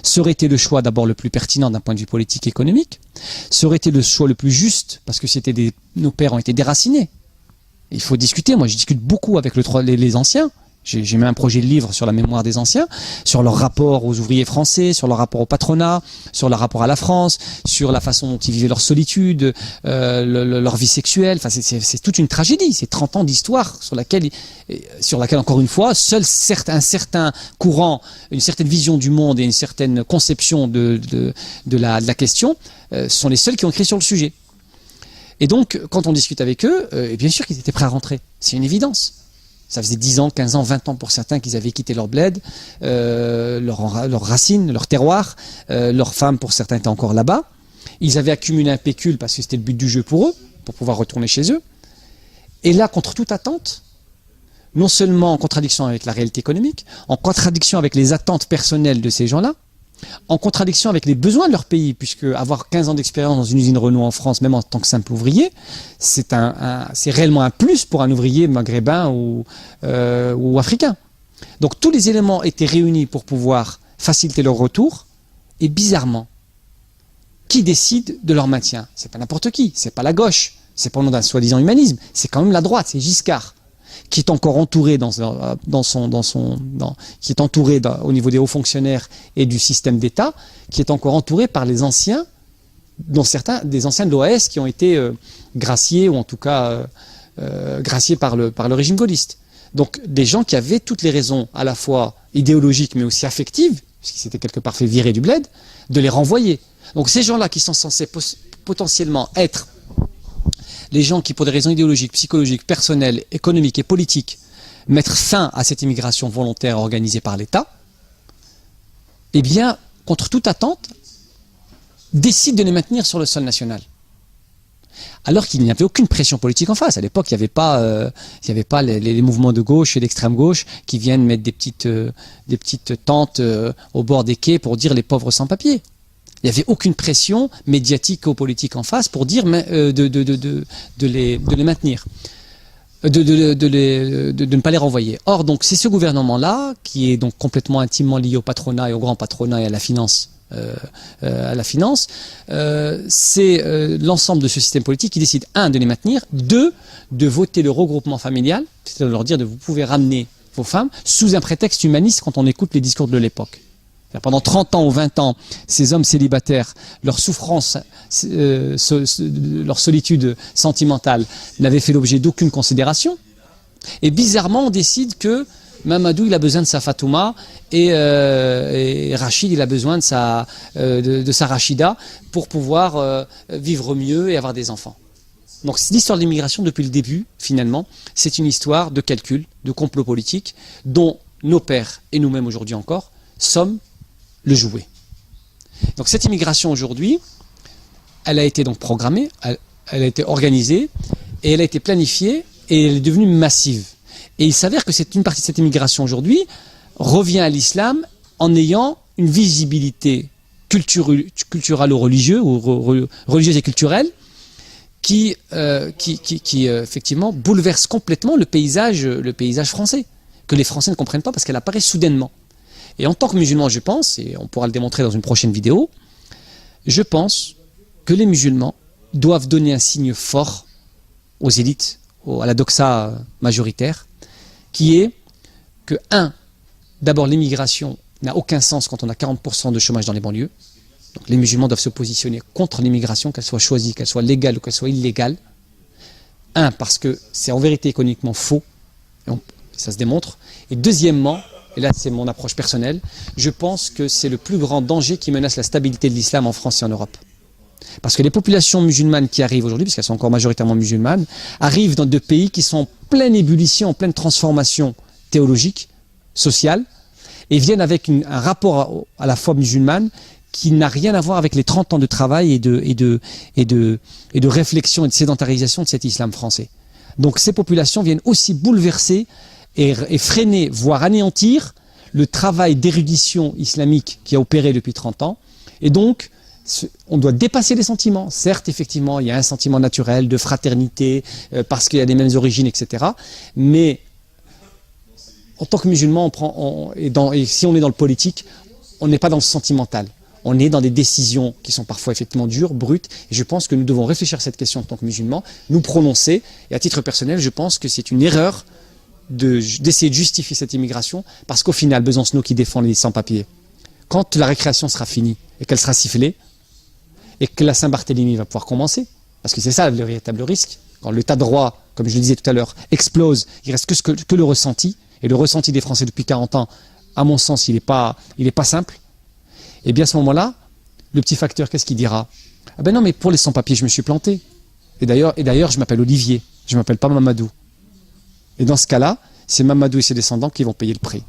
Ça aurait été le choix d'abord le plus pertinent d'un point de vue politique et économique. Ça aurait été le choix le plus juste parce que nos pères ont été déracinés. Il faut discuter. Moi, je discute beaucoup avec les anciens. J'ai même un projet de livre sur la mémoire des anciens, sur leur rapport aux ouvriers français, sur leur rapport au patronat, sur leur rapport à la France, sur la façon dont ils vivaient leur solitude, leur vie sexuelle. Enfin, c'est toute une tragédie. C'est 30 ans d'histoire sur laquelle, encore une fois, seul un certain courant, une certaine vision du monde et une certaine conception de la question sont les seuls qui ont écrit sur le sujet. Et donc, quand on discute avec eux, bien sûr qu'ils étaient prêts à rentrer. C'est une évidence. Ça faisait 10 ans, 15 ans, 20 ans pour certains qu'ils avaient quitté leur bled, leurs racines, leur terroir. Leurs femmes, pour certains, étaient encore là-bas. Ils avaient accumulé un pécule parce que c'était le but du jeu pour eux, pour pouvoir retourner chez eux. Et là, contre toute attente, non seulement en contradiction avec la réalité économique, en contradiction avec les attentes personnelles de ces gens-là, en contradiction avec les besoins de leur pays, puisque avoir 15 ans d'expérience dans une usine Renault en France, même en tant que simple ouvrier, c'est réellement un plus pour un ouvrier maghrébin ou africain. Donc tous les éléments étaient réunis pour pouvoir faciliter leur retour, et bizarrement, qui décide de leur maintien? C'est pas n'importe qui, c'est pas la gauche, c'est pas au nom d'un soi-disant humanisme, c'est quand même la droite, c'est Giscard, qui est encore entouré qui est entouré au niveau des hauts fonctionnaires et du système d'État, qui est encore entouré par les anciens, dont certains des anciens de l'OAS qui ont été graciés, ou en tout cas graciés par le régime gaulliste. Donc des gens qui avaient toutes les raisons, à la fois idéologiques mais aussi affectives, puisqu'ils s'étaient quelque part fait virer du bled, de les renvoyer. Donc ces gens-là qui sont censés potentiellement être les gens qui, pour des raisons idéologiques, psychologiques, personnelles, économiques et politiques, mettre fin à cette immigration volontaire organisée par l'État, eh bien, contre toute attente, décident de les maintenir sur le sol national. Alors qu'il n'y avait aucune pression politique en face. À l'époque, il n'y avait pas les mouvements de gauche et d'extrême gauche qui viennent mettre des petites tentes au bord des quais pour dire les pauvres sans papier. Il n'y avait aucune pression médiatique ou politique en face pour dire de les maintenir, de ne pas les renvoyer. Or, donc, c'est ce gouvernement-là, qui est donc complètement intimement lié au patronat et au grand patronat et à la finance, c'est l'ensemble de ce système politique qui décide, 1, de les maintenir, 2, de voter le regroupement familial, c'est-à-dire de leur dire vous pouvez ramener vos femmes, sous un prétexte humaniste quand on écoute les discours de l'époque. Pendant 30 ans ou 20 ans, ces hommes célibataires, leur souffrance, leur solitude sentimentale n'avaient fait l'objet d'aucune considération. Et bizarrement, on décide que Mamadou, il a besoin de sa Fatouma et Rachid, il a besoin de sa Rachida pour pouvoir vivre mieux et avoir des enfants. Donc l'histoire de l'immigration, depuis le début, finalement, c'est une histoire de calcul, de complot politique, dont nos pères, et nous-mêmes aujourd'hui encore, sommes le jouet. Donc cette immigration aujourd'hui, elle a été donc programmée, elle a été organisée, et elle a été planifiée, et elle est devenue massive. Et il s'avère que une partie de cette immigration aujourd'hui revient à l'islam en ayant une visibilité culturelle ou religieuse, religieuse et culturelle, qui effectivement bouleverse complètement le paysage français, que les Français ne comprennent pas parce qu'elle apparaît soudainement. Et en tant que musulman, je pense, et on pourra le démontrer dans une prochaine vidéo, je pense que les musulmans doivent donner un signe fort aux élites, à la doxa majoritaire, qui est que, d'abord l'immigration n'a aucun sens quand on a 40% de chômage dans les banlieues. Donc les musulmans doivent se positionner contre l'immigration, qu'elle soit choisie, qu'elle soit légale ou qu'elle soit illégale. Parce que c'est en vérité économiquement faux, et ça se démontre. Et deuxièmement, et là c'est mon approche personnelle, je pense que c'est le plus grand danger qui menace la stabilité de l'islam en France et en Europe. Parce que les populations musulmanes qui arrivent aujourd'hui, parce qu'elles sont encore majoritairement musulmanes, arrivent dans deux pays qui sont en pleine ébullition, en pleine transformation théologique, sociale, et viennent avec un rapport à la foi musulmane qui n'a rien à voir avec les 30 ans de travail et de réflexion et de sédentarisation de cet islam français. Donc ces populations viennent aussi bouleverser et freiner, voire anéantir le travail d'érudition islamique qui a opéré depuis 30 ans. Et donc, on doit dépasser les sentiments. Certes, effectivement, il y a un sentiment naturel de fraternité, parce qu'il y a des mêmes origines, etc. Mais en tant que musulman, et si on est dans le politique, on n'est pas dans le sentimental. On est dans des décisions qui sont parfois effectivement dures, brutes, et je pense que nous devons réfléchir à cette question en tant que musulmans, nous prononcer, et à titre personnel, je pense que c'est une erreur d'essayer de justifier cette immigration, parce qu'au final, Besancenot qui défend les sans-papiers, quand la récréation sera finie, et qu'elle sera sifflée, et que la Saint-Barthélemy va pouvoir commencer, parce que c'est ça le véritable risque, quand l'état de droit, comme je le disais tout à l'heure, explose, il reste que le ressenti, et le ressenti des Français depuis 40 ans, à mon sens, il n'est pas simple. Et bien à ce moment-là, le petit facteur, qu'est-ce qu'il dira? Ah ben non, mais pour les sans-papiers, je me suis planté. Et d'ailleurs, je m'appelle Olivier, je ne m'appelle pas Mamadou. Et dans ce cas-là, c'est Mamadou et ses descendants qui vont payer le prix.